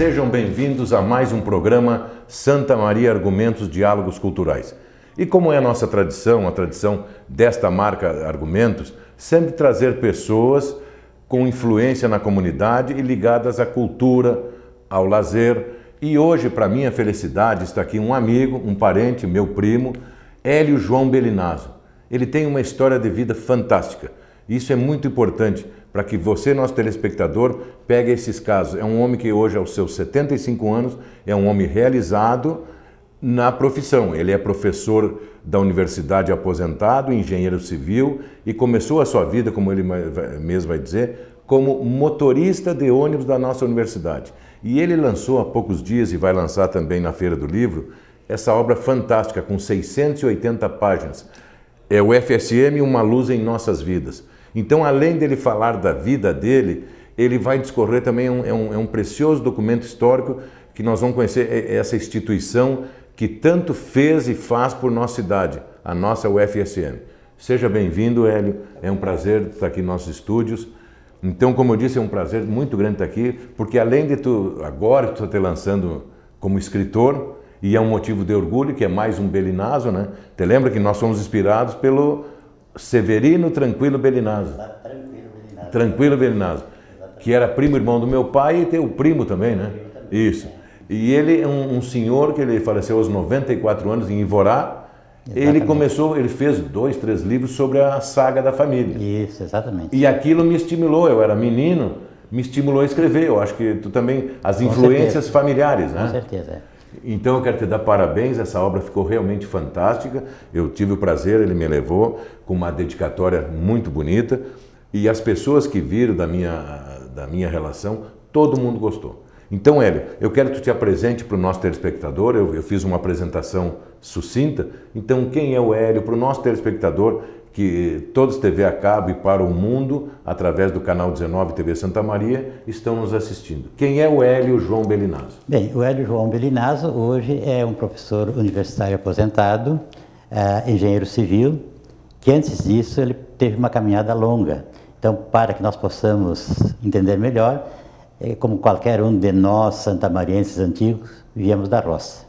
sejam bem-vindos a mais um programa Santa Maria Argumentos Diálogos Culturais. E como é a nossa tradição, a tradição desta marca Argumentos, sempre trazer pessoas com influência na comunidade e ligadas à cultura, ao lazer. E hoje, para minha felicidade, está aqui um amigo, um parente, meu primo, Hélio João Belinazzo. Ele tem uma história de vida fantástica. Isso é muito importante para que você, nosso telespectador, pegue esses casos. É um homem que hoje, aos seus 75 anos, é um homem realizado na profissão. Ele é professor da universidade aposentado, engenheiro civil, e começou a sua vida, como ele mesmo vai dizer, como motorista de ônibus da nossa universidade. E ele lançou há poucos dias, e vai lançar também na Feira do Livro, essa obra fantástica, com 680 páginas. É o FSM, Uma Luz em Nossas Vidas. Então, além dele falar da vida dele, ele vai discorrer também, é um precioso documento histórico que nós vamos conhecer essa instituição que tanto fez e faz por nossa cidade, a nossa UFSM. Seja bem-vindo, Hélio, é um prazer estar aqui em nossos estúdios. Então, como eu disse, é um prazer muito grande estar aqui, porque além de agora tu te lançando como escritor, e é um motivo de orgulho, que é mais um Belinazzo, né? Te lembra que nós fomos inspirados pelo Severino Tranquilo Belinazzo. Tranquilo Belinazzo, que era primo irmão do meu pai e teu primo também, né? Isso. E ele é um senhor que ele faleceu aos 94 anos em Ivorá. Exatamente. Ele fez 2, 3 livros sobre a saga da família. Isso, exatamente. E aquilo me estimulou, eu era menino, me estimulou a escrever. Eu acho que tu também, as influências familiares, né? Com certeza. Então eu quero te dar parabéns, essa obra ficou realmente fantástica. Eu tive o prazer, ele me levou com uma dedicatória muito bonita. E as pessoas que viram da minha relação, todo mundo gostou. Então, Hélio, eu quero que tu te apresente para o nosso telespectador. Eu fiz uma apresentação sucinta. Então, quem é o Hélio? Para o nosso telespectador, que todos TV a cabo e para o mundo, através do canal 19 TV Santa Maria, estão nos assistindo. Quem é o Hélio João Belinazzo? Bem, o Hélio João Belinazzo hoje é um professor universitário aposentado, engenheiro civil, que antes disso ele teve uma caminhada longa. Então, para que nós possamos entender melhor, como qualquer um de nós, santamarienses antigos, viemos da roça.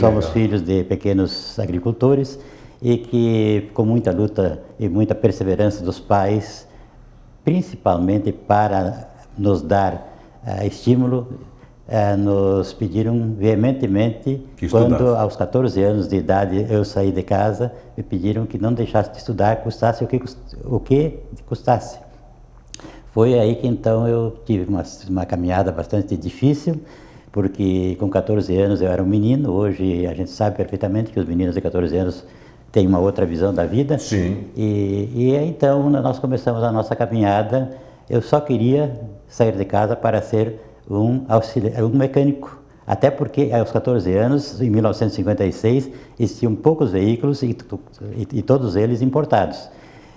Somos filhos de pequenos agricultores e que, com muita luta e muita perseverança dos pais, principalmente para nos dar estímulo, nos pediram veementemente, quando aos 14 anos de idade eu saí de casa, me pediram que não deixasse de estudar, custasse o que custasse. Foi aí que então eu tive uma caminhada bastante difícil, porque com 14 anos eu era um menino. Hoje a gente sabe perfeitamente que os meninos de 14 anos têm uma outra visão da vida. Sim. E então nós começamos a nossa caminhada. Eu só queria sair de casa para ser um mecânico. Até porque aos 14 anos, em 1956, existiam poucos veículos e todos eles importados.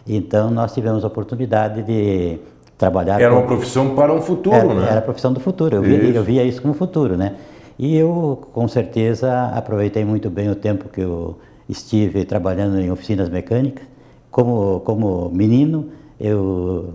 Então nós tivemos a oportunidade de trabalhar... Era uma profissão para um futuro, né? Era a profissão do futuro, eu via isso como futuro, né? E eu, com certeza, aproveitei muito bem o tempo que eu estive trabalhando em oficinas mecânicas. Como menino, eu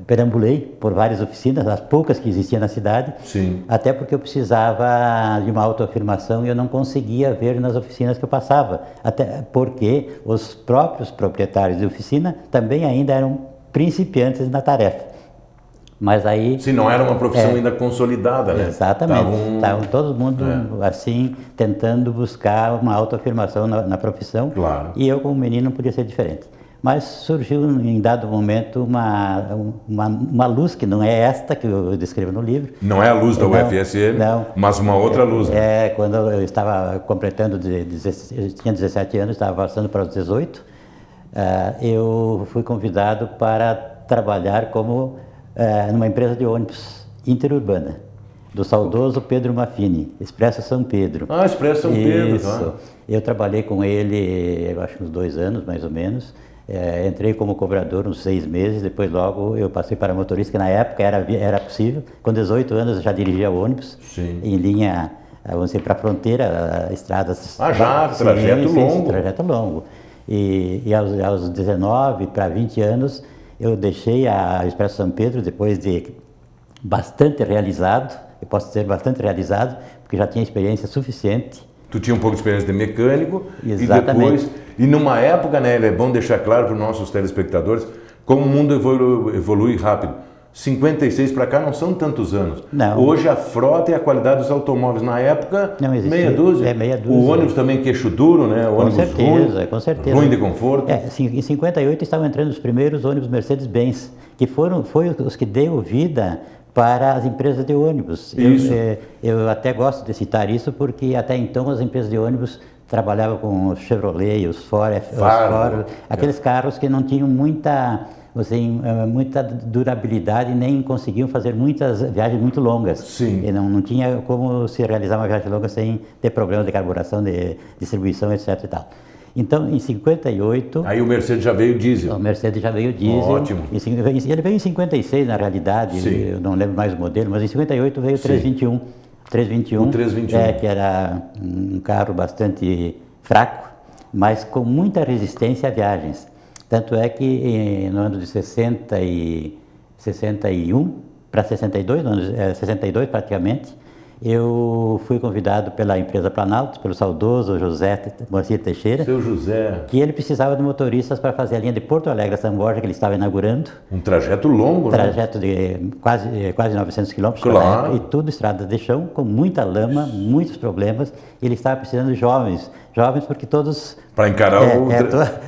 perambulei por várias oficinas, as poucas que existiam na cidade. Sim. Até porque eu precisava de uma autoafirmação e eu não conseguia ver nas oficinas que eu passava. Até porque os próprios proprietários de oficina também ainda eram principiantes na tarefa. Mas aí... Se não era uma profissão ainda consolidada, né? Exatamente. Estavam todo mundo assim, tentando buscar uma autoafirmação na profissão. Claro. E eu, como menino, não podia ser diferente. Mas surgiu em dado momento uma luz que não é esta que eu descrevo no livro. Não é a luz da UFSM, mas uma outra luz. Né? Quando eu estava completando, eu tinha 17 anos, estava passando para os 18, eu fui convidado para trabalhar numa empresa de ônibus interurbana, do saudoso Pedro Maffini, Expresso São Pedro. Ah, Expresso São Pedro, isso. Tá. Eu trabalhei com ele, eu acho, uns 2 anos, mais ou menos. Entrei como cobrador uns 6 meses, depois logo eu passei para motorista, que na época era possível. Com 18 anos eu já dirigia ônibus. Sim. Em linha, vamos dizer, para a fronteira, estradas... trajeto longo. Sim, trajeto longo. E aos 19 para 20 anos eu deixei a Expresso São Pedro, depois de bastante realizado. eu posso dizer, bastante realizado, porque já tinha experiência suficiente. Tu tinha um pouco de experiência de mecânico. Exatamente. E depois, e numa época, né, é bom deixar claro para os nossos telespectadores como o mundo evolui rápido. 56 para cá não são tantos anos. Não. Hoje a frota e a qualidade dos automóveis na época, não existia, meia dúzia. É meia dúzia. O ônibus também queixo duro, né? O ônibus ruim, com certeza. Ruim de conforto. Em 58 estavam entrando os primeiros ônibus Mercedes-Benz, que foi os que deu vida para as empresas de ônibus. Eu até gosto de citar isso porque até então as empresas de ônibus trabalhavam com os Chevrolet, os Ford, aqueles carros que não tinham muita durabilidade, nem conseguiam fazer muitas viagens muito longas. Sim. E não tinha como se realizar uma viagem longa sem ter problemas de carburação, de distribuição, etc. e tal. Então, em 58... Aí o Mercedes já veio diesel. O Mercedes já veio diesel. Ótimo. Ele veio em 56, na realidade, Sim. Eu não lembro mais o modelo, mas em 58 veio o 321. 321, o 321. Que era um carro bastante fraco, mas com muita resistência a viagens. Tanto é que no ano de 61 para 62, 62 praticamente, eu fui convidado pela empresa Planalto, pelo saudoso José Moacir Teixeira. Seu José. Que ele precisava de motoristas para fazer a linha de Porto Alegre a São Borja, que ele estava inaugurando. Um trajeto longo, né? Trajeto de quase 900 quilômetros. Claro. E tudo estrada de chão, com muita lama, muitos problemas. Ele estava precisando de jovens porque todos... Para encarar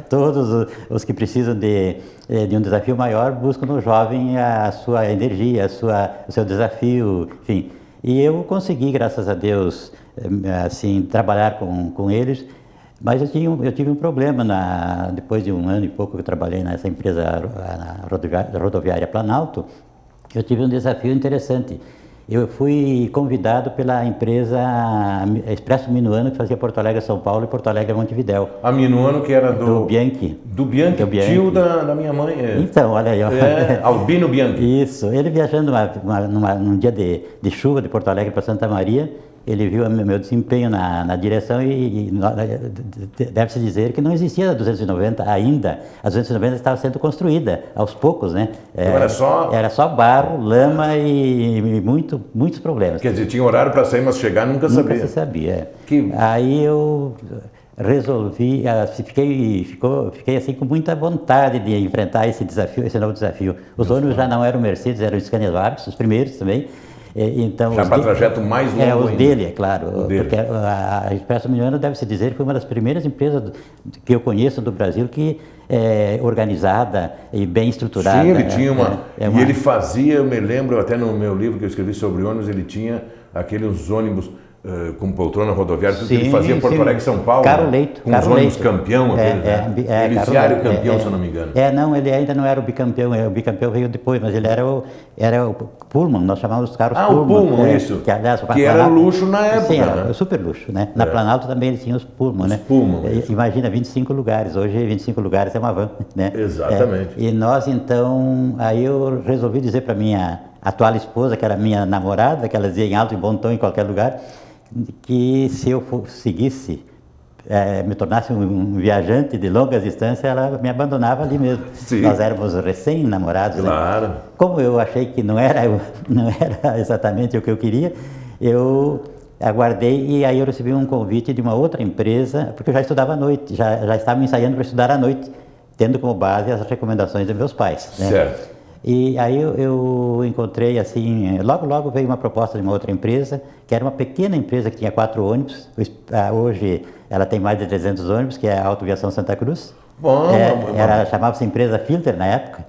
todos os que precisam de um desafio maior buscam no jovem a sua energia, o seu desafio, enfim. E eu consegui, graças a Deus, assim, trabalhar com eles, mas eu tive um problema depois de um ano e pouco que eu trabalhei nessa empresa, na rodoviária Planalto. Eu tive um desafio interessante. Eu fui convidado pela empresa Expresso Minuano, que fazia Porto Alegre a São Paulo e Porto Alegre a Montevidéu. A Minuano, que era do Bianchi. Do Bianchi, tio da minha mãe. Então, olha aí. Ó. Albino Bianchi. Isso. Ele viajando num dia de chuva de Porto Alegre para Santa Maria, ele viu meu desempenho na direção e deve-se dizer que não existia a 290 ainda. A 290 estava sendo construída aos poucos, né? Então era só barro, lama e muitos problemas. Quer dizer, tinha horário para sair, mas chegar nunca sabia. Nunca se sabia. Aí eu resolvi, fiquei assim com muita vontade de enfrentar esse novo desafio. Os ônibus já não eram Mercedes, eram Scania Varig, os primeiros também. Então, já para trajeto mais longo os dele, é claro. Porque a Expresso Minuano deve-se dizer que foi uma das primeiras empresas que eu conheço do Brasil que é organizada e bem estruturada. Sim, ele tinha E ele fazia, eu me lembro, até no meu livro que eu escrevi sobre ônibus, ele tinha aqueles ônibus com poltrona rodoviária, tudo que ele fazia em Porto Alegre, São Paulo. Caro Leito. Com os ônibus campeão, Elisiário campeão, se eu não me engano. Não, ele ainda não era o bicampeão, o bicampeão veio depois, mas ele era o Pullman, nós chamávamos os carros Pullman. O Pullman, isso. Que era luxo na época. Sim, era super luxo, né? Na Planalto também ele tinha os Pullman, né? Pullman. Imagina, 25 lugares, hoje 25 lugares é uma van, né? Exatamente. E nós, então, aí eu resolvi dizer para minha atual esposa, que era minha namorada, que ela dizia em alto e bom tom em qualquer lugar, que se eu seguisse, me tornasse um viajante de longas distâncias, ela me abandonava ali mesmo. Sim. Nós éramos recém-namorados. Claro. Né? Como eu achei que não era exatamente o que eu queria, eu aguardei e aí eu recebi um convite de uma outra empresa, porque eu já estudava à noite, já estava me ensaiando para estudar à noite, tendo como base as recomendações dos meus pais. Né? Certo. E aí eu encontrei assim, logo veio uma proposta de uma outra empresa, que era uma pequena empresa que tinha 4 ônibus, hoje ela tem mais de 300 ônibus, que é a Autoviação Santa Cruz. Chamava-se empresa Filter na época,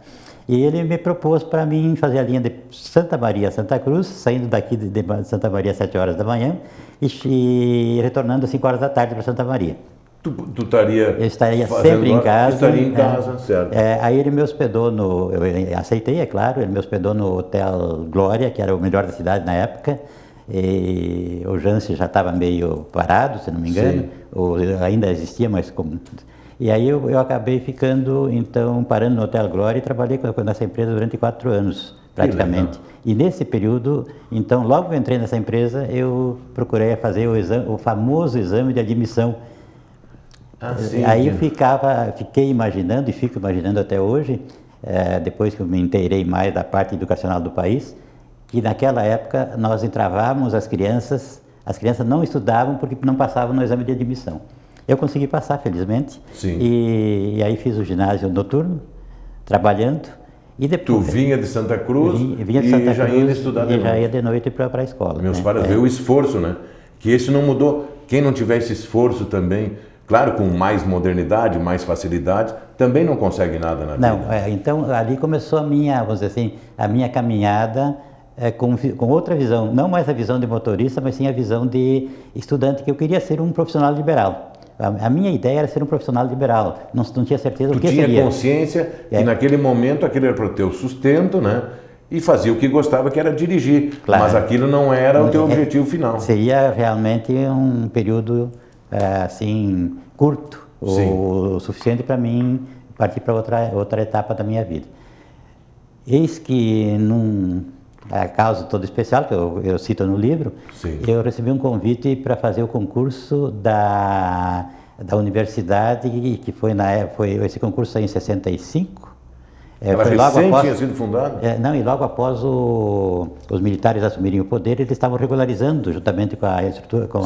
e ele me propôs para mim fazer a linha de Santa Maria a Santa Cruz, saindo daqui de Santa Maria às 7 horas da manhã e retornando às 5 horas da tarde para Santa Maria. Tu estaria... Eu estaria sempre em casa. Estaria em casa, certo. Aí ele me hospedou eu aceitei, é claro, ele me hospedou no Hotel Glória, que era o melhor da cidade na época. E o Jance já estava meio parado, se não me engano, ainda existia, mas como... E aí eu acabei parando no Hotel Glória e trabalhei nessa empresa durante 4 anos, praticamente. E nesse período, então, logo que eu entrei nessa empresa, eu procurei fazer o famoso exame de admissão. Aí fiquei imaginando, e fico imaginando até hoje, depois que eu me inteirei mais da parte educacional do país, que naquela época nós entravávamos as crianças não estudavam porque não passavam no exame de admissão. Eu consegui passar, felizmente, Sim. E aí fiz o ginásio noturno, trabalhando, e depois... Tu vinha de Santa Cruz vinha de Santa e já Cruz, ia estudar de e noite. já ia de noite para a escola. Meus né? pais vê o esforço, né? Que esse não mudou. Quem não tiver esse esforço também, claro, com mais modernidade, mais facilidade, também não consegue nada na vida. Não, então ali começou a minha, vamos dizer assim, a minha caminhada com outra visão, não mais a visão de motorista, mas sim a visão de estudante, que eu queria ser um profissional liberal. A minha ideia era ser um profissional liberal, não tinha certeza do que seria. Tu tinha consciência que naquele momento aquilo era para o teu sustento, né? E fazia o que gostava, que era dirigir. Claro. Mas aquilo não era o teu objetivo final. Seria realmente um período, assim, curto, o suficiente para mim partir para outra etapa da minha vida. Eis que, num caso todo especial, que eu cito no livro, Sim. eu recebi um convite para fazer o concurso da universidade, que foi esse concurso aí em 65. Ela recém tinha sido fundada? Não, e logo após os militares assumirem o poder, eles estavam regularizando, juntamente com a estrutura, com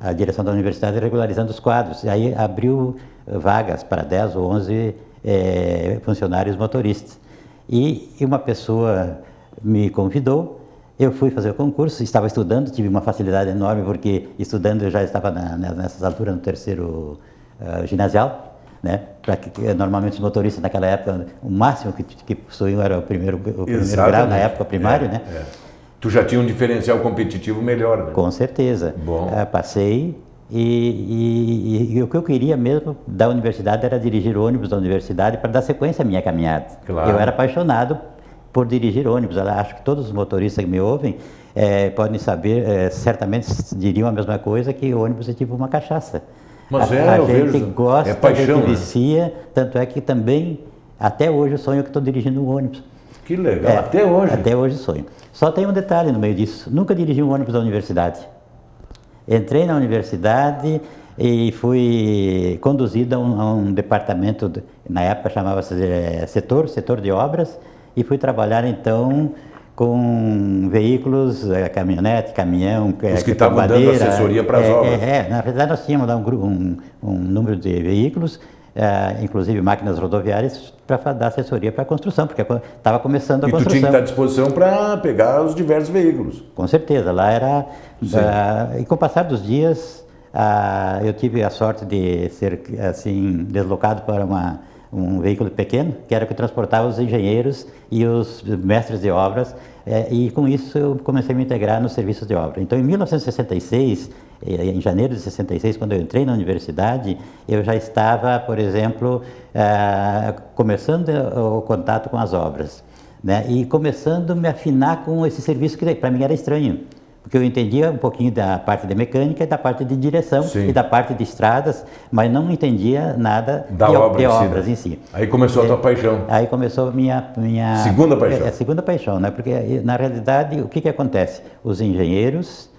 a direção da universidade, regularizando os quadros. E aí abriu vagas para 10 ou 11 funcionários motoristas. E uma pessoa me convidou, eu fui fazer o concurso, estava estudando, tive uma facilidade enorme, porque estudando eu já estava nessas alturas no terceiro ginasial, né? Normalmente os motoristas naquela época, o máximo que possuíam era o primeiro grau, na época primário, né? Tu já tinha um diferencial competitivo melhor, né? Com certeza. Bom. Passei e o que eu queria mesmo da universidade era dirigir ônibus da universidade para dar sequência à minha caminhada. Claro. Eu era apaixonado por dirigir ônibus. Eu acho que todos os motoristas que me ouvem podem saber, certamente diriam a mesma coisa, que o ônibus é tipo uma cachaça. Mas a gente vejo, gosta, paixão, a gente vicia, tanto é que também, até hoje, eu sonho que estou dirigindo um ônibus. Que legal, até hoje? Até hoje sonho. Só tem um detalhe no meio disso, nunca dirigi um ônibus da universidade. Entrei na universidade e fui conduzido a um departamento, na época chamava-se setor de obras, e fui trabalhar então com veículos, caminhonete, caminhão, os que estavam dando assessoria para as obras. Na verdade nós tínhamos lá um número de veículos, inclusive máquinas rodoviárias, para dar assessoria para a construção, porque estava começando a construção. E tu tinha que estar à disposição para pegar os diversos veículos. Com certeza, lá era... e com o passar dos dias, eu tive a sorte de ser assim, deslocado para um veículo pequeno, que era o que transportava os engenheiros e os mestres de obras, e com isso eu comecei a me integrar nos serviços de obra. Então, em 1966, em janeiro de 66, quando eu entrei na universidade, eu já estava, por exemplo, começando o contato com as obras, né? E começando a me afinar com esse serviço que para mim era estranho. Porque eu entendia um pouquinho da parte de mecânica e da parte de direção e da parte de estradas, mas não entendia nada de obras em si. Aí começou a tua paixão. Aí começou a minha... Segunda paixão. A segunda paixão, né? Porque na realidade o que acontece? Os engenheiros,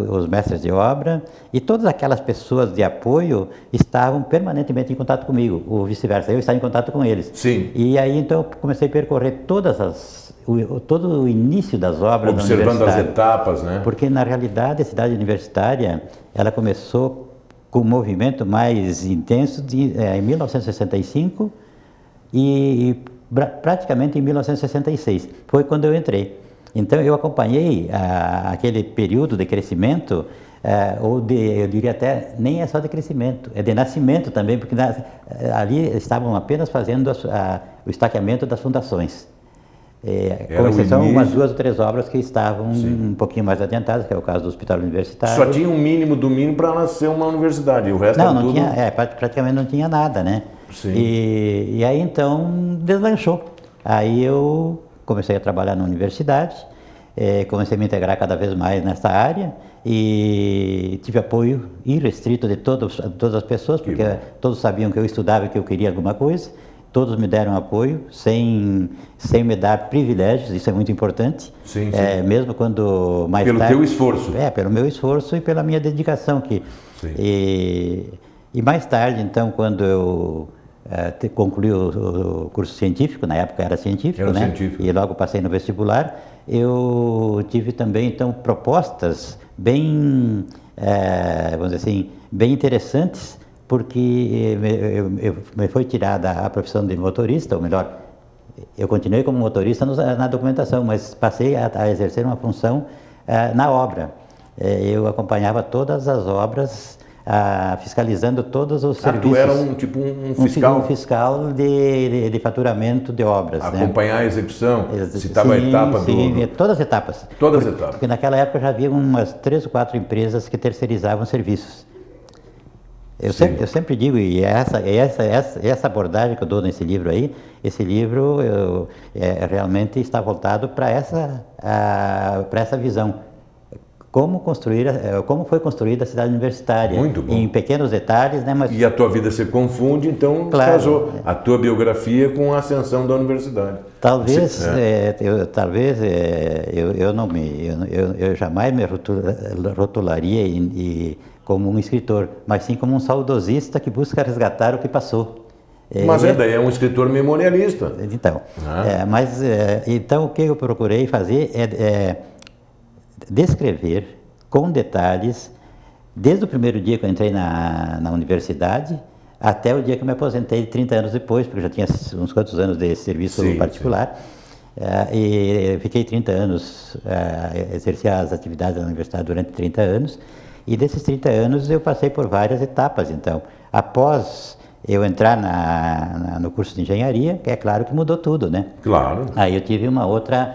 os mestres de obra e todas aquelas pessoas de apoio estavam permanentemente em contato comigo, ou vice-versa, eu estava em contato com eles. Sim. E aí então eu comecei a percorrer todo o início das obras da universidade. Observando as etapas, né? Porque na realidade a cidade universitária, ela começou com um movimento mais intenso em 1965 e praticamente em 1966. Foi quando eu entrei. Então eu acompanhei aquele período de crescimento, eu diria até, nem é só de crescimento, é de nascimento também, porque ali estavam apenas fazendo o estaqueamento das fundações. Com exceção umas 2 ou 3 obras que estavam um pouquinho mais adiantadas, que é o caso do Hospital Universitário. Só tinha um mínimo do mínimo para nascer uma universidade, e o resto era tudo... tinha, praticamente não tinha nada, né? Sim. E aí então deslanchou. Aí eu comecei a trabalhar na universidade, comecei a me integrar cada vez mais nessa área e tive apoio irrestrito de todas as pessoas, porque todos sabiam que eu estudava e que eu queria alguma coisa. Todos me deram apoio, sem me dar privilégios, isso é muito importante. Sim, sim. Mesmo quando mais tarde... Pelo teu esforço. Pelo meu esforço e pela minha dedicação. E mais tarde, então, quando eu concluí o curso científico, na época era científico, né? Científico. E logo passei no vestibular, eu tive também, então, propostas bem, vamos dizer assim, bem interessantes, porque me foi tirada a profissão de motorista, ou melhor, eu continuei como motorista na documentação, mas passei a exercer uma função na obra. Eu acompanhava todas as obras, fiscalizando todos os serviços. Tu era um fiscal? Um fiscal de faturamento de obras. Acompanhar, né? A execução, se estava a etapa todas as etapas. Todas as etapas. Porque naquela época já havia umas 3 ou 4 empresas que terceirizavam serviços. Eu sempre digo, e essa abordagem que eu dou nesse livro aí, esse livro realmente está voltado para essa visão. Como foi construída a cidade universitária. Muito bom. Em pequenos detalhes, né? Mas... E a tua vida se confunde, então claro, casou a tua biografia com a ascensão da universidade. Talvez, eu jamais me rotularia como um escritor, mas sim como um saudosista que busca resgatar o que passou. Mas daí é um escritor memorialista. Então, então o que eu procurei fazer é descrever com detalhes, desde o primeiro dia que eu entrei na universidade, até o dia que eu me aposentei, 30 anos depois, porque eu já tinha uns quantos anos de serviço particular, e fiquei 30 anos, exerci as atividades da universidade durante 30 anos, e desses 30 anos eu passei por várias etapas. Então, após eu entrar no curso de engenharia, que é claro que mudou tudo, né? Claro. Aí eu tive uma outra...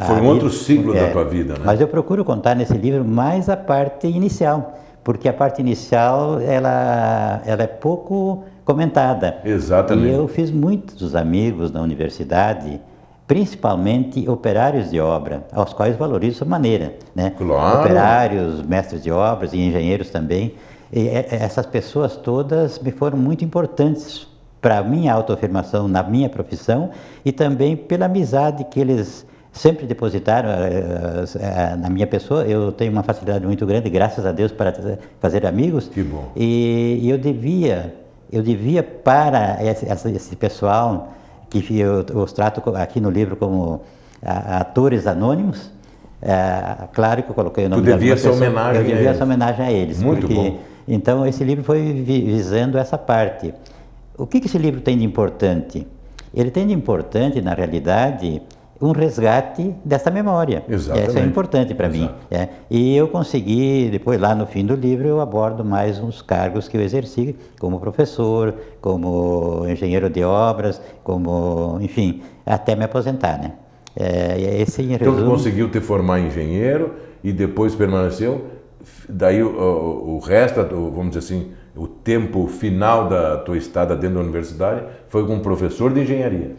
Foi um outro ciclo da tua vida, né? Mas eu procuro contar nesse livro mais a parte inicial, porque a parte inicial ela é pouco comentada. Exatamente. E eu fiz muitos amigos na universidade, principalmente operários de obra, aos quais valorizo maneira, né? Claro. Operários, mestres de obras e engenheiros também. E essas pessoas todas me foram muito importantes para a minha autoafirmação na minha profissão e também pela amizade que eles sempre depositaram na minha pessoa. Eu tenho uma facilidade muito grande, graças a Deus, para fazer amigos. Que bom. E eu devia para esse pessoal, que eu os trato aqui no livro como atores anônimos, claro que eu coloquei o nome de algumas pessoas. Eu devia essa homenagem a eles. Muito bom. Então esse livro foi visando essa parte. O que esse livro tem de importante? Ele tem de importante, na realidade, um resgate dessa memória. Exatamente. Isso é importante para mim. E eu consegui, depois lá no fim do livro, eu abordo mais uns cargos que eu exerci como professor, como engenheiro de obras, enfim, até me aposentar, né? Então tu conseguiu te formar engenheiro e depois permaneceu, daí o resto, vamos dizer assim, o tempo final da tua estada dentro da universidade foi como professor de engenharia.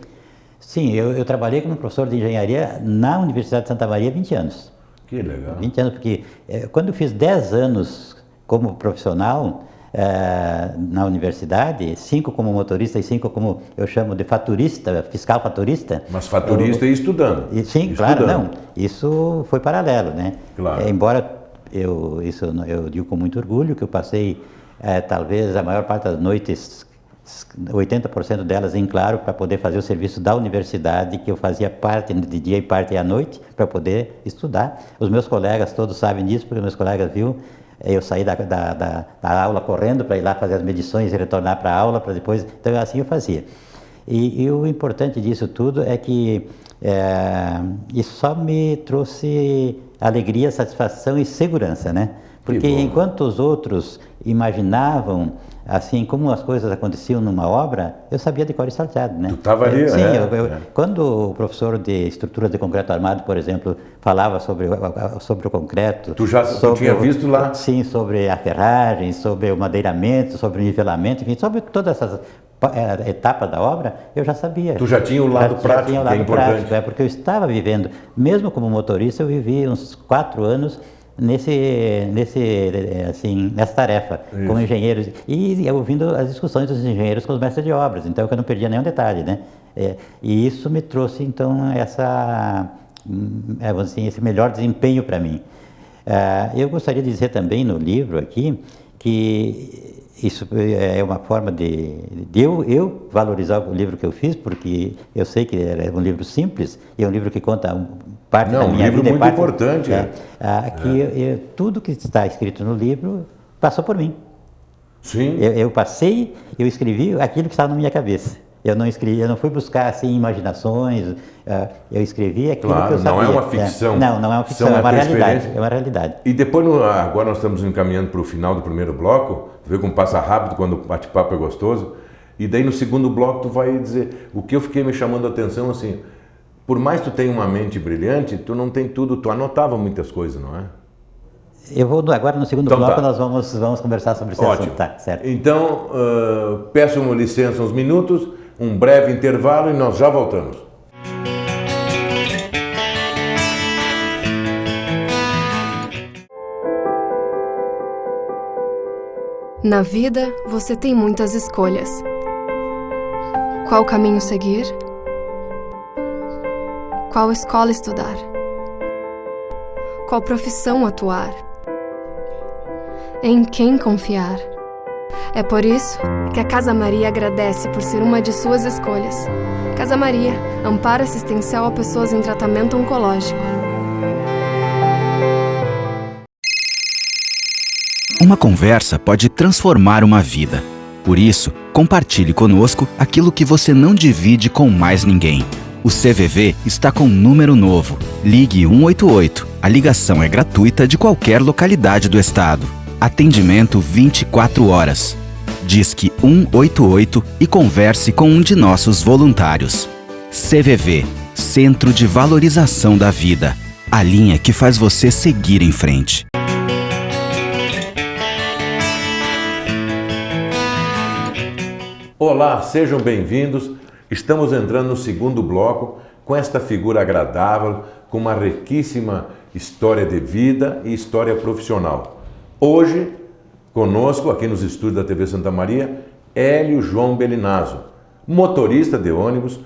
Sim, eu trabalhei como professor de engenharia na Universidade de Santa Maria 20 anos. Que legal. 20 anos, porque quando eu fiz 10 anos como profissional na universidade, 5 como motorista e 5 como eu chamo de faturista, fiscal faturista. Mas faturista e estudando. Sim, claro, não. Isso foi paralelo, né? Claro. Embora eu digo com muito orgulho que eu passei talvez a maior parte das noites, 80% delas em claro, para poder fazer o serviço da universidade, que eu fazia parte de dia e parte à noite, para poder estudar. Os meus colegas todos sabem disso, porque meus colegas viram eu saí da aula correndo para ir lá fazer as medições e retornar para a aula, para depois... Então, assim eu fazia. E o importante disso tudo é que isso só me trouxe alegria, satisfação e segurança, né? Porque enquanto os outros imaginavam assim como as coisas aconteciam numa obra, eu sabia de cor e salteado, né? Tu estava ali, sim, quando o professor de estrutura de concreto armado, por exemplo, falava sobre o concreto... Tu tinha visto lá? Sim, sobre a ferragem, sobre o madeiramento, sobre o nivelamento, enfim, sobre todas essas etapas da obra, eu já sabia. Tu já tinha o lado prático, tinha o lado que é importante. Prático, porque eu estava vivendo, mesmo como motorista, eu vivi uns 4 anos nessa tarefa, como engenheiros, e ouvindo as discussões dos engenheiros com os mestres de obras, então eu não perdia nenhum detalhe, né? E isso me trouxe, então, esse melhor desempenho para mim. Eu gostaria de dizer também no livro aqui, que Isso é uma forma de eu valorizar o livro que eu fiz, porque eu sei que é um livro simples, e é um livro que conta parte da minha vida. Um livro muito importante. Tudo que está escrito no livro passou por mim. Sim. Eu passei, eu escrevi aquilo que estava na minha cabeça. Eu não fui buscar assim imaginações, eu escrevi aquilo que eu sabia. Não é uma ficção. Não é uma ficção, é uma realidade. É uma realidade. E depois, agora nós estamos encaminhando para o final do primeiro bloco, tu vê como passa rápido quando o bate-papo é gostoso, e daí no segundo bloco tu vai dizer, o que eu fiquei me chamando a atenção, assim, por mais que tu tenha uma mente brilhante, tu não tem tudo, tu anotava muitas coisas, não é? Eu vou agora no segundo bloco, nós vamos conversar sobre esse assunto. Tá, certo. Então, peço uma licença uns minutos, um breve intervalo e nós já voltamos. Na vida, você tem muitas escolhas. Qual caminho seguir? Qual escola estudar? Qual profissão atuar? Em quem confiar? É por isso que a Casa Maria agradece por ser uma de suas escolhas. Casa Maria, amparo assistencial a pessoas em tratamento oncológico. Uma conversa pode transformar uma vida. Por isso, compartilhe conosco aquilo que você não divide com mais ninguém. O CVV está com um número novo. Ligue 188. A ligação é gratuita de qualquer localidade do estado. Atendimento 24 horas. Disque 188 e converse com um de nossos voluntários. CVV, Centro de Valorização da Vida. A linha que faz você seguir em frente. Olá, sejam bem-vindos. Estamos entrando no segundo bloco com esta figura agradável, com uma riquíssima história de vida e história profissional. Hoje, conosco, aqui nos estúdios da TV Santa Maria, Hélio João Bellinazzo, motorista de ônibus,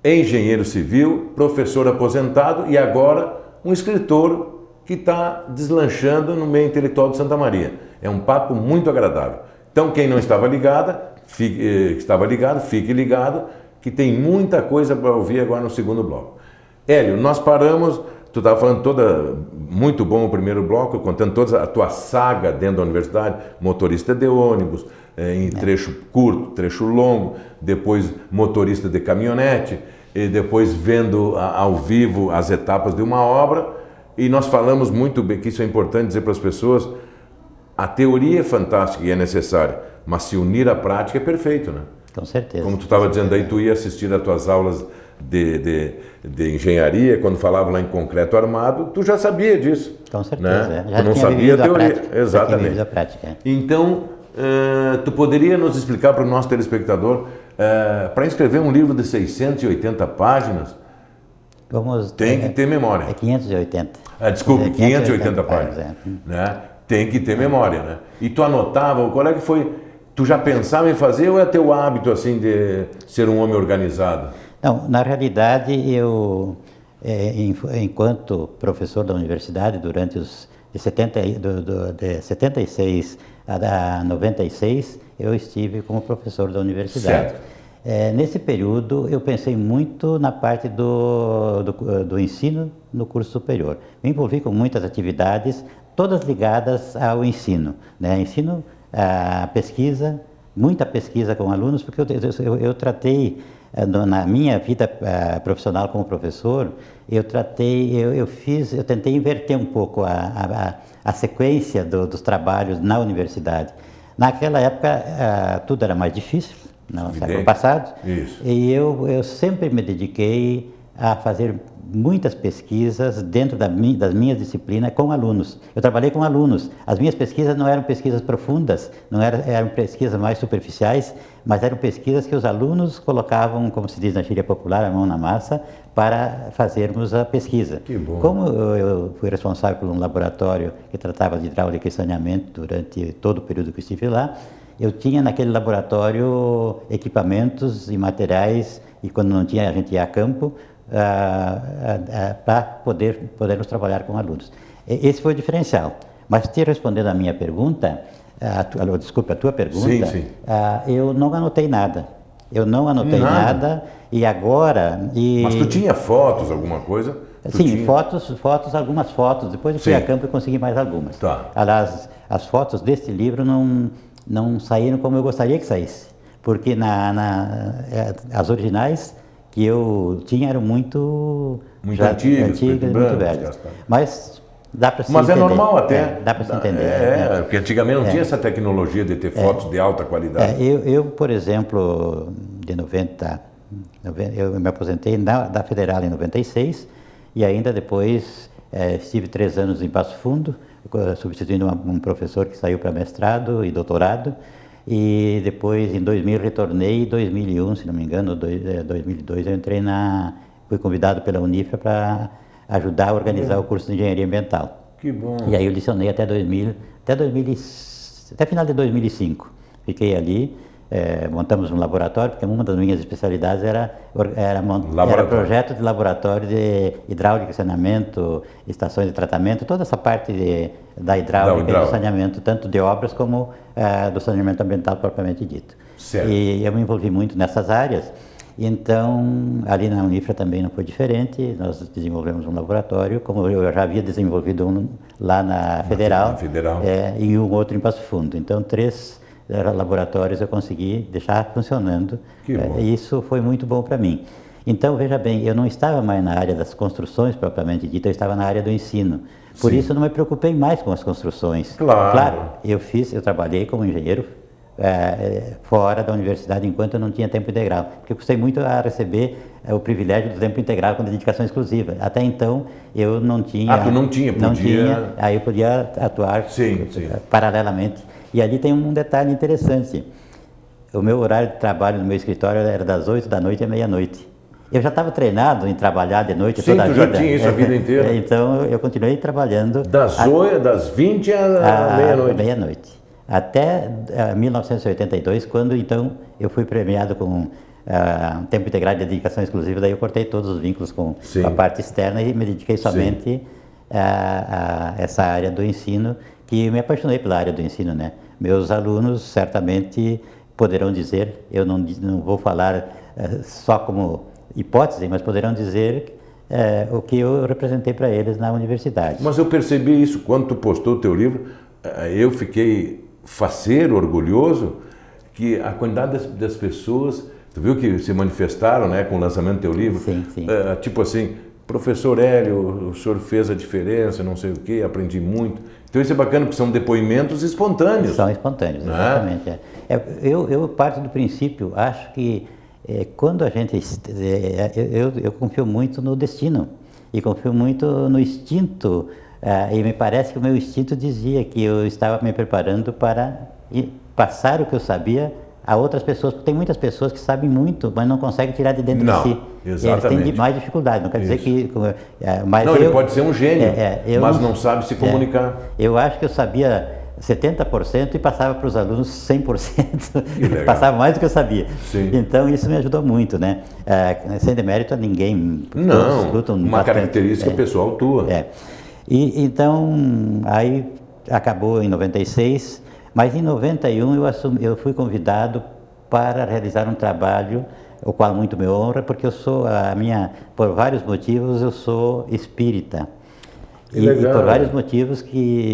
engenheiro civil, professor aposentado e agora um escritor que está deslanchando no meio intelectual de Santa Maria. É um papo muito agradável. Então, quem não estava ligado, fique ligado, que tem muita coisa para ouvir agora no segundo bloco. Hélio, nós paramos, tu estava falando muito bom o primeiro bloco, contando toda a tua saga dentro da universidade, motorista de ônibus, em trecho curto, trecho longo, depois motorista de caminhonete, e depois vendo ao vivo as etapas de uma obra, e nós falamos muito bem, que isso é importante dizer para as pessoas, a teoria é fantástica e é necessária, mas se unir à prática é perfeito, né? Com certeza. Como tu estava dizendo aí, tu ia assistir às tuas aulas de engenharia, quando falava lá em concreto armado, tu já sabia disso. Com certeza. Né? Já tu não sabia a teoria. Prática, exatamente. A prática. Então, tu poderia nos explicar para o nosso telespectador, para escrever um livro de 680 páginas, tem que ter memória. É 580. Desculpe, 580 páginas. Né? Tem que ter memória, né? E tu anotava, qual é que foi... Tu já pensava em fazer ou é teu hábito assim de ser um homem organizado? Não, na realidade eu, enquanto professor da universidade durante os de 76 a 96, eu estive como professor da universidade. Nesse período eu pensei muito na parte do ensino no curso superior. Me envolvi com muitas atividades, todas ligadas ao ensino, né? Ensino, a pesquisa, muita pesquisa com alunos, porque eu tratei, na minha vida profissional como professor, eu tentei inverter um pouco a sequência dos trabalhos na universidade. Naquela época, tudo era mais difícil, no século passado, e eu sempre me dediquei a fazer muitas pesquisas dentro das minhas disciplinas com alunos. Eu trabalhei com alunos. As minhas pesquisas não eram pesquisas profundas, eram pesquisas mais superficiais, mas eram pesquisas que os alunos colocavam, como se diz na gíria popular, a mão na massa, para fazermos a pesquisa. Que bom. Como eu fui responsável por um laboratório que tratava de hidráulica e saneamento durante todo o período que eu estive lá, eu tinha naquele laboratório equipamentos e materiais, e quando não tinha, a gente ia a campo, para podermos trabalhar com alunos. Esse foi o diferencial. Mas te respondendo à minha pergunta, Desculpe, a tua pergunta, Sim, sim. Eu não anotei nada. Eu não anotei nada e agora... Mas tu tinha fotos, alguma coisa? Sim, fotos, algumas fotos. Depois eu fui a campo e consegui mais algumas. Tá. Aliás, as fotos deste livro não saíram como eu gostaria que saísse. Porque as originais que eu tinha eram muito antigas, muito velhas. Mas dá para se entender. Mas é normal até. Dá para se entender. Porque antigamente não tinha essa tecnologia de ter fotos de alta qualidade. Eu, por exemplo, de 90, eu me aposentei da Federal em 96 e ainda depois estive 3 anos em Passo Fundo, substituindo um professor que saiu para mestrado e doutorado. E depois, em 2000, retornei, em 2001, se não me engano, 2002, eu entrei fui convidado pela Unifra para ajudar a organizar o curso de Engenharia Ambiental. Que bom. E aí eu licionei até final de 2005. Fiquei ali, montamos um laboratório, porque uma das minhas especialidades era projeto de laboratório de hidráulica, saneamento, estações de tratamento, toda essa parte da hidráulica e do saneamento, tanto de obras como do saneamento ambiental propriamente dito. Certo. E eu me envolvi muito nessas áreas. Então, ali na Unifra também não foi diferente, nós desenvolvemos um laboratório, como eu já havia desenvolvido um lá na Federal, e um outro em Passo Fundo. Então, 3 laboratórios eu consegui deixar funcionando, e isso foi muito bom para mim. Então, veja bem, eu não estava mais na área das construções propriamente dita, eu estava na área do ensino. Por isso, eu não me preocupei mais com as construções. Claro, eu trabalhei como engenheiro fora da universidade enquanto eu não tinha tempo integral, porque eu custei muito a receber o privilégio do tempo integral com dedicação exclusiva. Até então eu não tinha. Tu não tinha, podia. Não tinha, aí eu podia atuar paralelamente. E ali tem um detalhe interessante. O meu horário de trabalho no meu escritório era das 8 da noite à meia-noite. Eu já estava treinado em trabalhar de noite toda a vida. Sim, tu já tinha isso a vida inteira. Então eu continuei trabalhando. Das 20 à meia-noite. Meia-noite. Até 1982, quando então eu fui premiado com tempo integral de dedicação exclusiva, daí eu cortei todos os vínculos com a parte externa e me dediquei somente a essa área do ensino, que me apaixonei pela área do ensino, né? Meus alunos certamente poderão dizer, eu não vou falar só como hipótese, mas poderão dizer o que eu representei para eles na universidade. Mas eu percebi isso quando tu postou o teu livro, eu fiquei faceiro, orgulhoso, que a quantidade das pessoas, tu viu que se manifestaram, né, com o lançamento do teu livro? Sim. Tipo assim, professor Hélio, o senhor fez a diferença, não sei o quê, aprendi muito. Então isso é bacana, porque são depoimentos espontâneos. São espontâneos, exatamente. Eu parto do princípio, acho que quando a gente... eu confio muito no destino e confio muito no instinto. E me parece que o meu instinto dizia que eu estava me preparando para passar o que eu sabia a outras pessoas, porque tem muitas pessoas que sabem muito, mas não conseguem tirar de dentro de si. Exatamente. Eles têm mais dificuldade, não quer dizer que... Mas ele pode ser um gênio, mas não sabe se comunicar. Eu acho que eu sabia 70% e passava para os alunos 100%, passava mais do que eu sabia. Sim. Então isso me ajudou muito, né? Sem demérito a ninguém. Não, uma característica pessoal tua. E então, aí acabou em 96, mas em 91 eu fui convidado para realizar um trabalho, o qual muito me honra, porque por vários motivos, eu sou espírita. E por vários motivos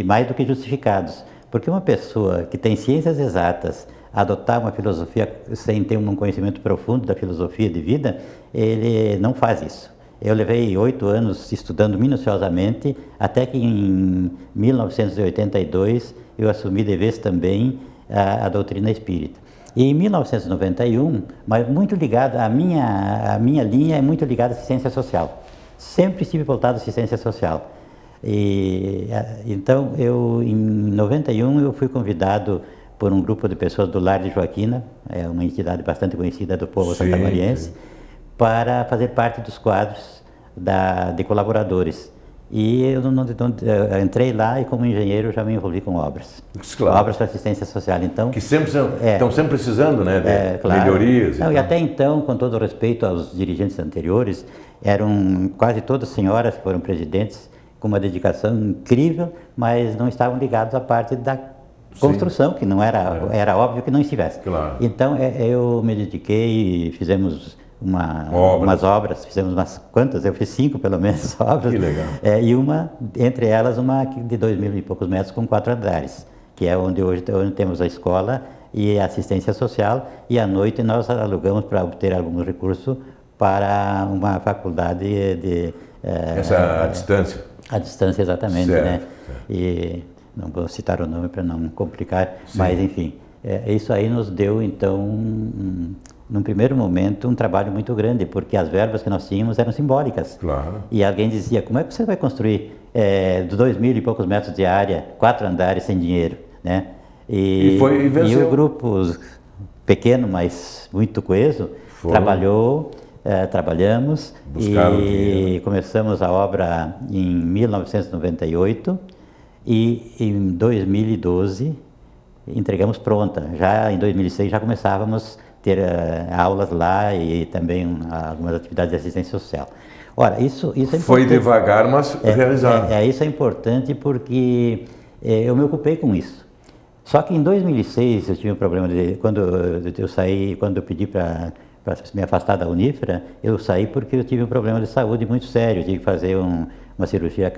mais do que justificados. Porque uma pessoa que tem ciências exatas, adotar uma filosofia sem ter um conhecimento profundo da filosofia de vida, ele não faz isso. Eu levei 8 anos estudando minuciosamente, até que em 1982 eu assumi de vez também a doutrina espírita. E em 1991, mas muito ligada, a minha linha é muito ligada à assistência social. Sempre estive voltado à assistência social. Então, em 91 eu fui convidado por um grupo de pessoas do Lar de Joaquina, uma entidade bastante conhecida do povo santamariense, para fazer parte dos quadros de colaboradores. E eu entrei lá e como engenheiro já me envolvi com obras. Claro. Obras para assistência social. Então, que sempre estão sempre precisando, né, de melhorias. E até então, com todo respeito aos dirigentes anteriores, eram quase todas senhoras que foram presidentes, com uma dedicação incrível, mas não estavam ligados à parte da construção, que não era óbvio que não estivesse. Claro. Então eu me dediquei, fizemos umas obras, fizemos umas quantas? Eu fiz 5 pelo menos obras. Que legal. E uma, entre elas, uma de 2.000 e poucos metros com 4 andares, que é onde hoje temos a escola e a assistência social, e à noite nós alugamos para obter alguns recursos para uma faculdade de... Essa a distância? A distância, exatamente, certo, né? Certo. E não vou citar o nome para não complicar, Sim. mas enfim, isso aí nos deu então, num primeiro momento, um trabalho muito grande, porque as verbas que nós tínhamos eram simbólicas. Claro. E alguém dizia, como é que você vai construir de 2.000 e poucos metros de área, 4 andares sem dinheiro, né? E venceu. E o grupo pequeno, mas muito coeso, trabalhamos e começamos a obra em 1998 e em 2012 entregamos pronta. Já em 2006 já começávamos a ter aulas lá e também algumas atividades de assistência social. Ora, isso é importante. Foi devagar, mas realizado. Isso é importante porque eu me ocupei com isso. Só que em 2006 eu tive um problema quando eu saí, quando eu pedi para me afastar da Unifra, eu saí porque eu tive um problema de saúde muito sério. Eu tive que fazer uma cirurgia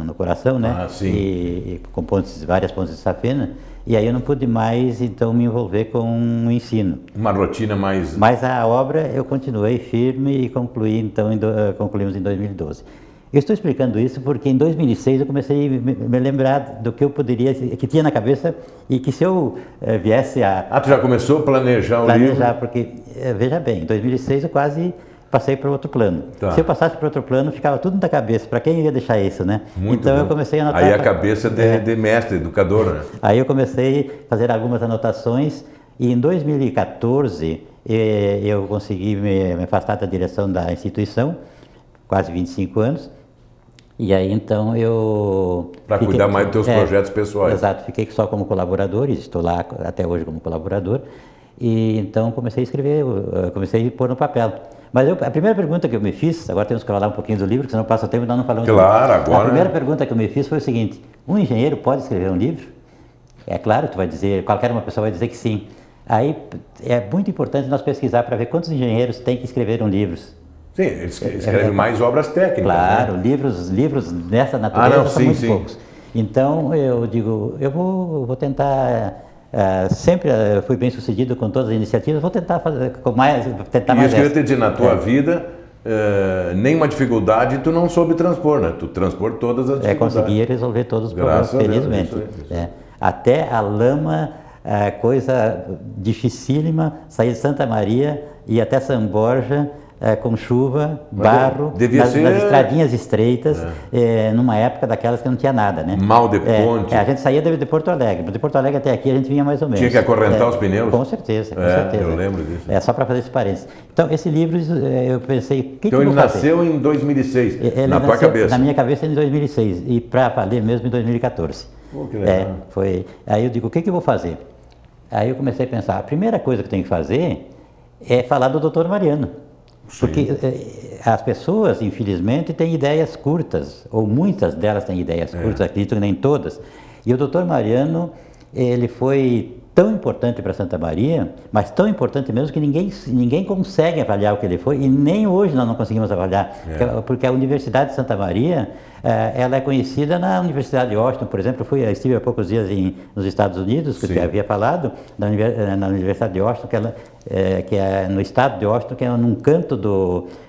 no coração, né? Ah, sim. E com várias pontes de safena. E aí eu não pude mais, então, me envolver com o ensino. Uma rotina mais... Mas a obra eu continuei firme e concluímos em 2012. Eu estou explicando isso porque em 2006 eu comecei a me lembrar do que eu que tinha na cabeça e que se eu viesse a... Ah, tu já começou a planejar o livro? Planejar, porque, veja bem, em 2006 eu quase passei para outro plano. Tá. Se eu passasse para outro plano, ficava tudo na cabeça. Para quem ia deixar isso, né? Muito então bom. eu comecei a anotar... Aí a cabeça de mestre, educador, né? Aí eu comecei a fazer algumas anotações e em 2014 eu consegui me afastar da direção da instituição, quase 25 anos. E aí então eu... Para cuidar mais dos teus projetos pessoais. Exato, fiquei só como colaborador, estou lá até hoje como colaborador. E então comecei a escrever, comecei a pôr no papel. Mas a primeira pergunta que eu me fiz, agora temos que falar um pouquinho do livro, que senão passa o tempo e nós não falamos. Claro, agora... A primeira pergunta que eu me fiz foi o seguinte: um engenheiro pode escrever um livro? É claro, tu vai dizer, qualquer uma pessoa vai dizer que sim. Aí é muito importante nós pesquisar para ver quantos engenheiros têm que escrever um livro. Sim, eles escrevem mais obras técnicas. Claro, né? livros dessa natureza são muito sim. poucos. Então eu digo, eu vou tentar... sempre fui bem sucedido com todas as iniciativas, vou tentar fazer mais. E isso que eu ia te dizer, na tua vida, nenhuma dificuldade tu não soube transpor, né? Tu transpor todas as dificuldades. Conseguia resolver todos os problemas, felizmente. Isso. Até a lama, coisa dificílima, sair de Santa Maria e até São Borja, com chuva, barro, nas estradinhas estreitas, numa época daquelas que não tinha nada, né? Mal de ponte. A gente saía de Porto Alegre, de Porto Alegre até aqui a gente vinha mais ou menos. Tinha que acorrentar os pneus? Com certeza, com certeza. Eu lembro disso. Só para fazer esse parênteses. Então, esse livro, eu pensei, o que então eu vou ele nasceu em 2006, na tua cabeça? Na minha cabeça em 2006, e para valer mesmo em 2014. Que legal. Aí eu digo, o que eu vou fazer? Aí eu comecei a pensar, a primeira coisa que eu tenho que fazer é falar do Dr. Mariano. Sim. Porque as pessoas, infelizmente, têm ideias curtas, ou muitas delas têm ideias curtas, acredito que nem todas. E o Dr. Mariano, ele foi tão importante para Santa Maria, mas tão importante mesmo que ninguém consegue avaliar o que ele foi, e nem hoje nós não conseguimos avaliar, porque a Universidade de Santa Maria, ela é conhecida na Universidade de Washington, por exemplo. Eu estive há poucos dias nos Estados Unidos, que eu havia falado, na Universidade de Washington, que é no estado de Washington, que é num canto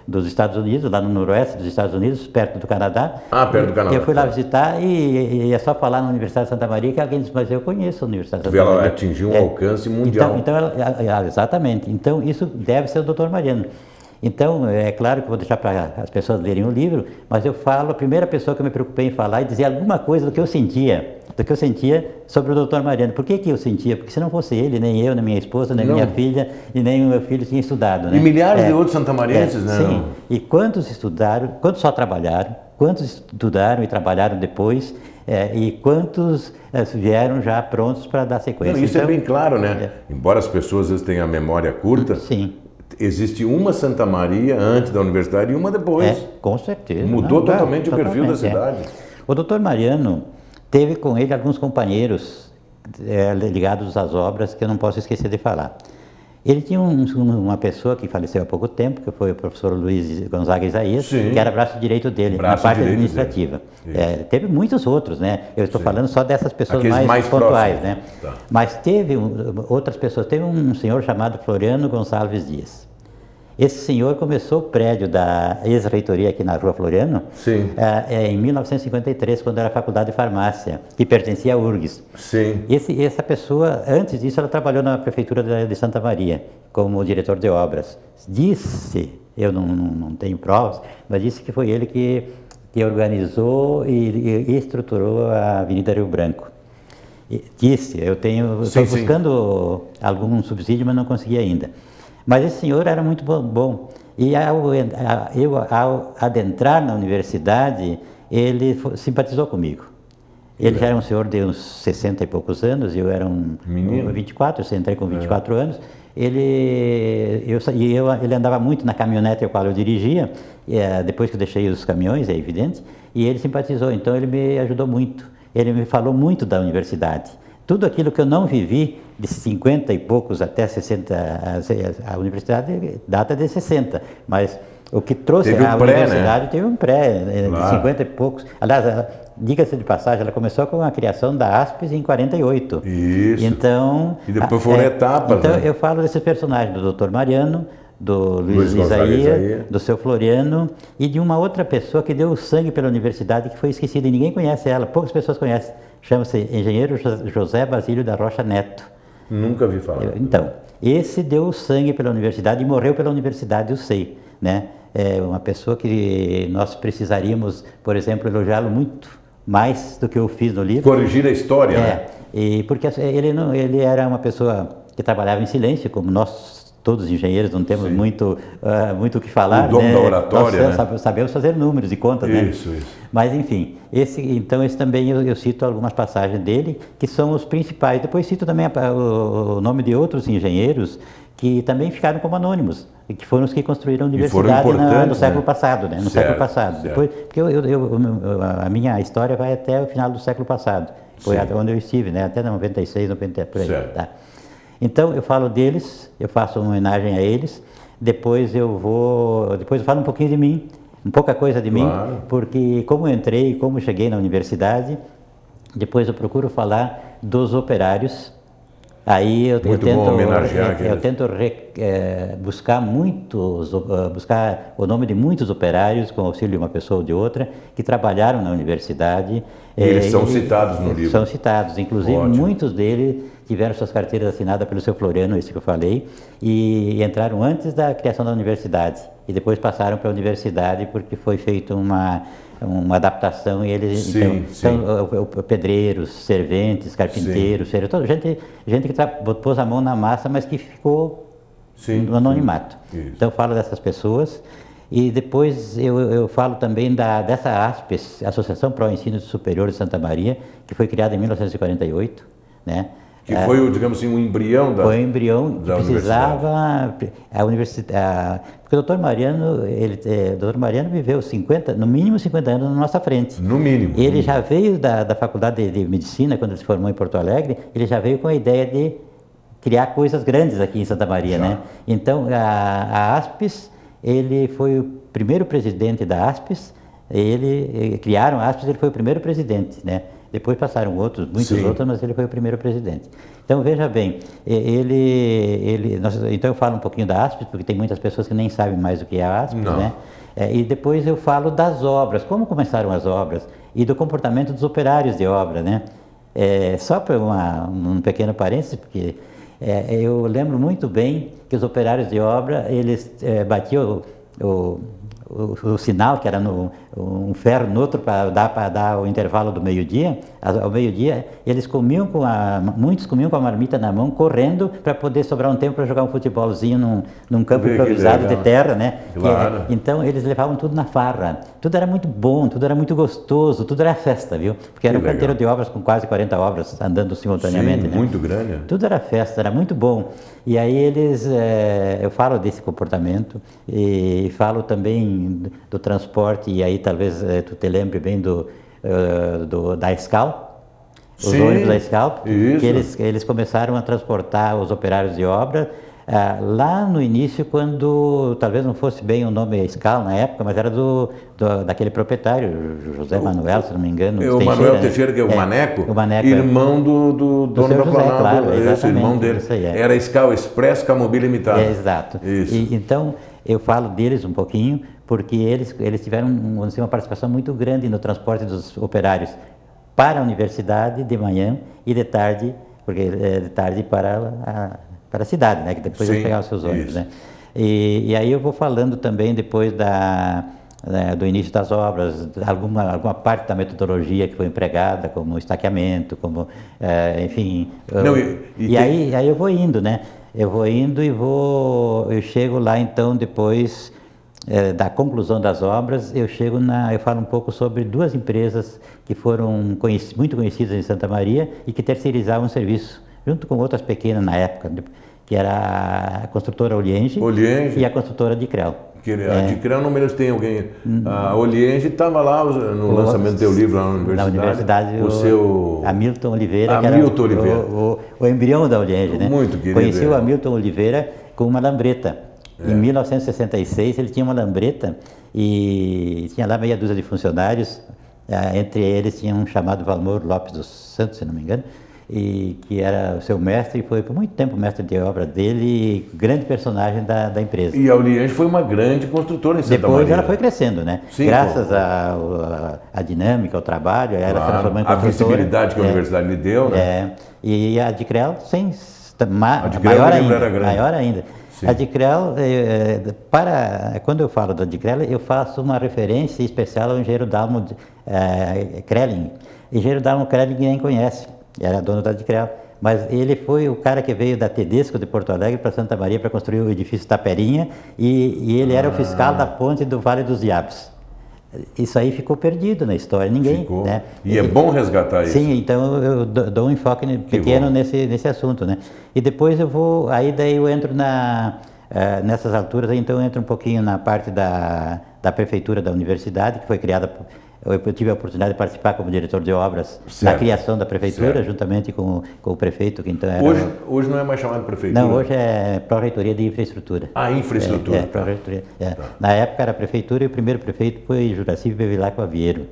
dos Estados Unidos, lá no noroeste dos Estados Unidos, perto do Canadá. Perto do Canadá. Eu fui lá visitar e é só falar na Universidade de Santa Maria que alguém disse, mas eu conheço a Universidade de Santa Maria. Ela atingiu um alcance mundial. Então exatamente. Então isso deve ser o Dr. Mariano. Então, é claro que eu vou deixar para as pessoas lerem o livro, mas eu falo, a primeira pessoa que eu me preocupei em falar e dizer alguma coisa do que eu sentia sobre o Dr. Mariano. Por que eu sentia? Porque se não fosse ele, nem eu, nem minha esposa, nem minha filha e nem o meu filho tinha estudado, né? E milhares de outros santamarienses, né? Sim, e quantos estudaram, quantos só trabalharam, quantos estudaram e trabalharam depois, e quantos vieram já prontos para dar sequência. Não, isso então, é bem claro, né? Embora as pessoas às vezes tenham a memória curta, sim. Existe uma Santa Maria antes da universidade e uma depois. Com certeza. Mudou totalmente o perfil da cidade. O Dr. Mariano teve com ele alguns companheiros ligados às obras que eu não posso esquecer de falar. Ele tinha uma pessoa que faleceu há pouco tempo, que foi o professor Luiz Gonzaga Isaías, Sim. que era braço direito dele, na parte administrativa. Teve muitos outros, né? Eu estou falando só dessas pessoas mais pontuais, né? Tá. Mas teve outras pessoas. Teve um senhor chamado Floriano Gonçalves Dias. Esse senhor começou o prédio da ex-reitoria aqui na Rua Floriano em 1953, quando era a Faculdade de Farmácia, que pertencia à URGS. Sim. Essa pessoa, antes disso, ela trabalhou na Prefeitura de Santa Maria, como diretor de obras. Disse, eu não tenho provas, mas disse que foi ele que organizou e estruturou a Avenida Rio Branco. Disse, estou buscando algum subsídio, mas não consegui ainda. Mas esse senhor era muito bom. E ao adentrar na universidade, ele simpatizou comigo. Ele já era um senhor de uns 60 e poucos anos, eu era um 24, eu entrei com 24 anos. Ele andava muito na caminhonete a qual eu dirigia, depois que eu deixei os caminhões, é evidente, e ele simpatizou, então ele me ajudou muito. Ele me falou muito da universidade. Tudo aquilo que eu não vivi, de 50 e poucos até 60, a universidade data de 60, mas o que trouxe a universidade teve um pré, de 50 e poucos. Aliás, diga-se de passagem, ela começou com a criação da ASPES em 48. Isso. Então, e depois foram etapas. Então, né? Eu falo desses personagens, do Dr. Mariano, do Luiz Isaías, do seu Floriano e de uma outra pessoa que deu sangue pela universidade, que foi esquecida e ninguém conhece ela, poucas pessoas conhecem. Chama-se engenheiro José Basílio da Rocha Neto. Nunca vi falar. Então, esse deu sangue pela universidade e morreu pela universidade, eu sei, né? É uma pessoa que nós precisaríamos, por exemplo, elogiá-lo muito mais do que eu fiz no livro. Corrigir a história, né? E porque ele era uma pessoa que trabalhava em silêncio, como nós todos os engenheiros não temos muito o que falar. O dom da oratória, nós sabemos fazer números e contas, né? Isso. Mas enfim, esse também eu cito algumas passagens dele, que são os principais. Depois cito também o nome de outros engenheiros que também ficaram como anônimos, e que foram os que construíram a universidade no século passado, né? No século passado. Depois, porque a minha história vai até o final do século passado. Foi onde eu estive, né? Até 96, 90, por aí. Tá? Então eu falo deles, eu faço uma homenagem a eles, depois eu falo um pouquinho de mim, pouca coisa de mim, porque como eu entrei, como eu cheguei na universidade, depois eu procuro falar dos operários. Aí eu tento buscar o nome de muitos operários, com auxílio de uma pessoa ou de outra, que trabalharam na universidade. E eles são citados no livro. São citados, inclusive muitos deles tiveram suas carteiras assinadas pelo seu Floriano, esse que eu falei, e entraram antes da criação da universidade, e depois passaram para a universidade porque foi feita uma adaptação e eles então, pedreiros, serventes, carpinteiros, gente que pôs a mão na massa, mas que ficou no anonimato. Então eu falo dessas pessoas e depois eu falo também dessa ASPES, Associação para o Ensino Superior de Santa Maria, que foi criada em 1948, né? Que foi, digamos assim, um embrião da Foi um embrião que precisava a universidade. Porque o Dr. Mariano viveu no mínimo 50 anos na nossa frente. No mínimo. Ele já veio da Faculdade de Medicina, quando ele se formou em Porto Alegre, ele já veio com a ideia de criar coisas grandes aqui em Santa Maria, né? Então, a ASPES, ele foi o primeiro presidente da ASPES, criaram a ASPES, ele foi o primeiro presidente, né? Depois passaram muitos outros, mas ele foi o primeiro presidente. Então, veja bem, então eu falo um pouquinho da ASPES, porque tem muitas pessoas que nem sabem mais o que é a ASPES, né? E depois eu falo das obras, como começaram as obras, e do comportamento dos operários de obra, né? Só para um pequeno parênteses, porque eu lembro muito bem que os operários de obra, eles batiam o sinal, que era um ferro no outro para dar o intervalo do meio-dia. Ao meio-dia, muitos comiam com a marmita na mão, correndo para poder sobrar um tempo para jogar um futebolzinho num campo improvisado de terra, né? Claro. Então, eles levavam tudo na farra. Tudo era muito bom, tudo era muito gostoso, tudo era festa, viu? Porque era um canteiro de obras com quase 40 obras andando simultaneamente. Né? Muito grande. Tudo era festa, era muito bom. E aí eu falo desse comportamento e falo também do transporte, e aí talvez tu te lembre bem da Escal. os Sim, ônibus da Scalp, isso. que eles começaram a transportar os operários de obra lá no início, quando talvez não fosse bem o nome Escal na época, mas era daquele proprietário, José Manuel, se não me engano. O Manuel Teixeira, que é o Maneco, irmão do dono da José, Planalto, claro, esse irmão dele. Isso aí, Era Escal Expresso Camobile Limitada. Exato. Isso. Então, eu falo deles um pouquinho, porque eles tiveram uma participação muito grande no transporte dos operários para a universidade de manhã e de tarde, porque de tarde para a cidade, né? Que depois eles pegavam os seus ônibus, né? E aí eu vou falando também depois do início das obras, alguma parte da metodologia que foi empregada, como estaqueamento, como, enfim... Aí eu vou indo, né? Eu vou indo eu chego lá então depois da conclusão das obras, eu falo um pouco sobre duas empresas que foram muito conhecidas em Santa Maria e que terceirizavam o serviço, junto com outras pequenas na época, que era a construtora Olienge e a construtora Dicrel. A Dicrel, não menos tem alguém. A Olienge estava lá no lançamento do teu livro lá na universidade. O Hamilton Oliveira, o embrião da Olienge, né? Muito querido. Conheci o Hamilton Oliveira com uma lambreta. Em 1966 ele tinha uma lambreta e tinha lá meia dúzia de funcionários. Entre eles tinha um chamado Valmor Lopes dos Santos, se não me engano, e que era o seu mestre, e foi por muito tempo mestre de obra dele e grande personagem da empresa. E a Olienge foi uma grande construtora em Santa Maria. Depois ela foi crescendo, né? Sim, graças à dinâmica, ao trabalho, ela se transformou em construtora. A visibilidade que a universidade lhe deu, né? E a Dicrel, maior ainda. Sim. A Dicrel, quando eu falo da Dicrel, eu faço uma referência especial ao engenheiro Dalmo Krelling. Engenheiro Dalmo Krelling ninguém conhece. Era dono da Dicrel, mas ele foi o cara que veio da Tedesco de Porto Alegre para Santa Maria para construir o edifício Taperinha e ele era o fiscal da ponte do Vale dos Diabos. Isso aí ficou perdido na história, ninguém... Ficou. Né? E é bom resgatar isso. Sim, então eu dou um enfoque pequeno nesse assunto, né? E depois daí eu entro nessas alturas, então eu entro um pouquinho na parte da prefeitura da universidade, que foi criada... Eu tive a oportunidade de participar como diretor de obras da criação da prefeitura, juntamente com o prefeito, que então era... Hoje não é mais chamado prefeitura? Não, hoje é Pró-Reitoria de Infraestrutura. Infraestrutura. Pró-Reitoria. Tá. Na época era a prefeitura e o primeiro prefeito foi Juraci Bevilacqua Vieiro.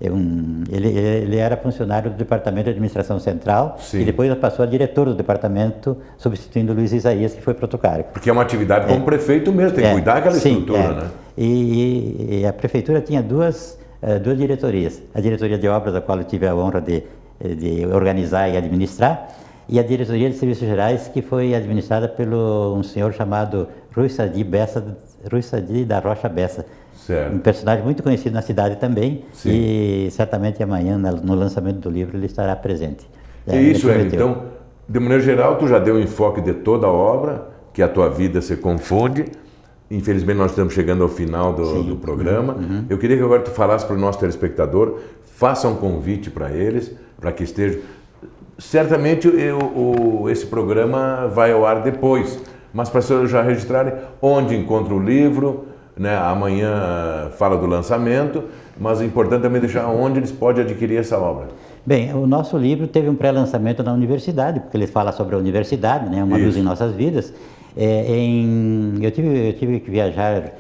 Ele era funcionário do Departamento de Administração Central. Sim. E depois passou a diretor do departamento, substituindo o Luiz Isaías, que foi protocargo. Porque é uma atividade como prefeito mesmo, tem que cuidar daquela estrutura, né? E a prefeitura tinha duas diretorias. A diretoria de obras, a qual eu tive a honra de organizar e administrar, e a diretoria de serviços gerais, que foi administrada pelo um senhor chamado Rui Sadi da Rocha Bessa. Certo. Um personagem muito conhecido na cidade também. Sim. E certamente amanhã, no lançamento do livro, ele estará presente. É isso, então, de maneira geral, tu já deu o enfoque de toda a obra, que a tua vida se confunde. Infelizmente nós estamos chegando ao final do programa. Uhum. Eu queria que agora tu falasse para o nosso telespectador, faça um convite para eles, para que estejam... Certamente esse programa vai ao ar depois, mas para vocês já registrarem onde encontra o livro, né? Amanhã fala do lançamento, mas é importante também deixar onde eles podem adquirir essa obra. Bem, o nosso livro teve um pré-lançamento na universidade, porque ele fala sobre a universidade, né? Uma luz em nossas vidas. Eu tive que viajar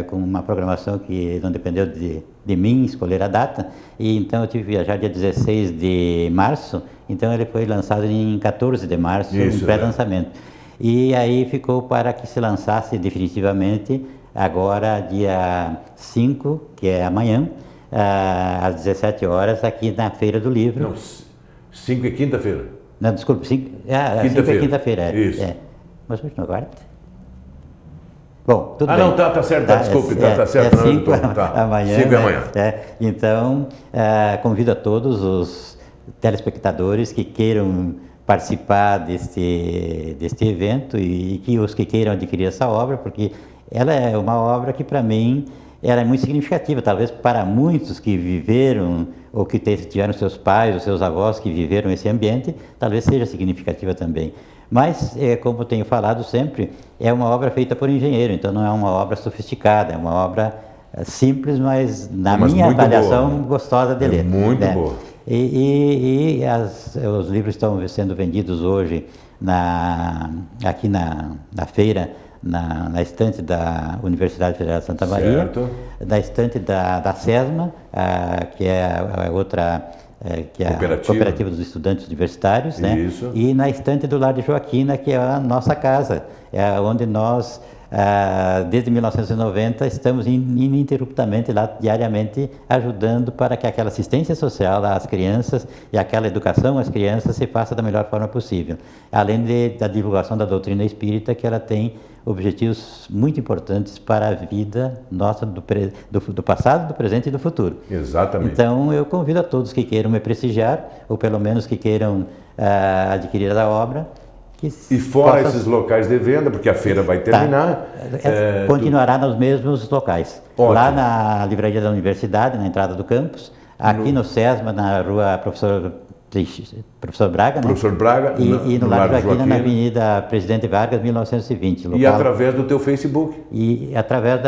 com uma programação que não dependeu de mim escolher a data, e então eu tive que viajar dia 16 de março, então ele foi lançado em 14 de março, um pré-lançamento. E aí ficou para que se lançasse definitivamente agora dia 5, que é amanhã, às 17 horas, aqui na Feira do Livro. Não, 5 é quinta-feira. Não, desculpe, 5 é quinta-feira. Isso. Mas hoje não é quarta? Bom, tudo bem. Não, tá certo, desculpe, tá certo. 5 amanhã. 5 amanhã. Então, convido a todos os telespectadores que queiram participar deste evento e que os que queiram adquirir essa obra, porque ela é uma obra que, para mim, ela é muito significativa, talvez para muitos que viveram ou que tiveram seus pais ou seus avós que viveram esse ambiente, talvez seja significativa também. Mas, como tenho falado sempre, é uma obra feita por engenheiro, então não é uma obra sofisticada, é uma obra simples, mas na Mas minha muito avaliação boa, né? gostosa de ler. Muito né? boa. Os livros estão sendo vendidos hoje aqui na feira, na estante da Universidade Federal de Santa Maria, Certo. na estante da SESMA, que é a outra... que é a Cooperativa dos Estudantes Universitários, né? Isso. E na estante do Lar de Joaquina, que é a nossa casa, onde nós, desde 1990, estamos ininterruptamente lá, diariamente, ajudando para que aquela assistência social às crianças e aquela educação às crianças se faça da melhor forma possível. Além da divulgação da doutrina espírita, que ela tem objetivos muito importantes para a vida nossa do passado, do presente e do futuro. Exatamente. Então, eu convido a todos que queiram me prestigiar, ou pelo menos que queiram adquirir a obra. E fora esses locais de venda, porque a feira vai terminar... continuará nos mesmos locais. Ótimo. Lá na livraria da universidade, na entrada do campus, aqui no SESMA, na rua Professor Braga, né? Professor Braga, e no Lar de Joaquina, na Avenida Presidente Vargas, 1920. Local. E através do teu Facebook? E através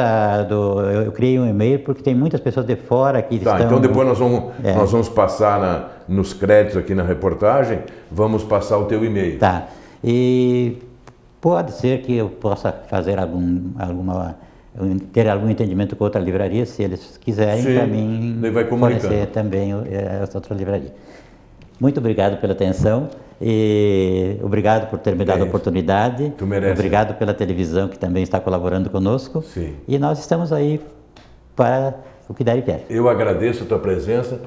eu criei um e-mail porque tem muitas pessoas de fora que estão... Então depois nós vamos passar nos créditos aqui na reportagem, vamos passar o teu e-mail. Tá. E pode ser que eu possa fazer ter algum entendimento com outra livraria, se eles quiserem, para mim fornecer também essa outra livraria. Muito obrigado pela atenção e obrigado por ter me dado a oportunidade. Tu merece. Obrigado pela televisão que também está colaborando conosco. Sim. E nós estamos aí para o que der e vier. Eu agradeço a tua presença.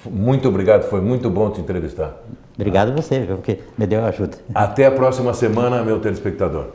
Muito obrigado, foi muito bom te entrevistar. Obrigado a você, porque me deu ajuda. Até a próxima semana, meu telespectador.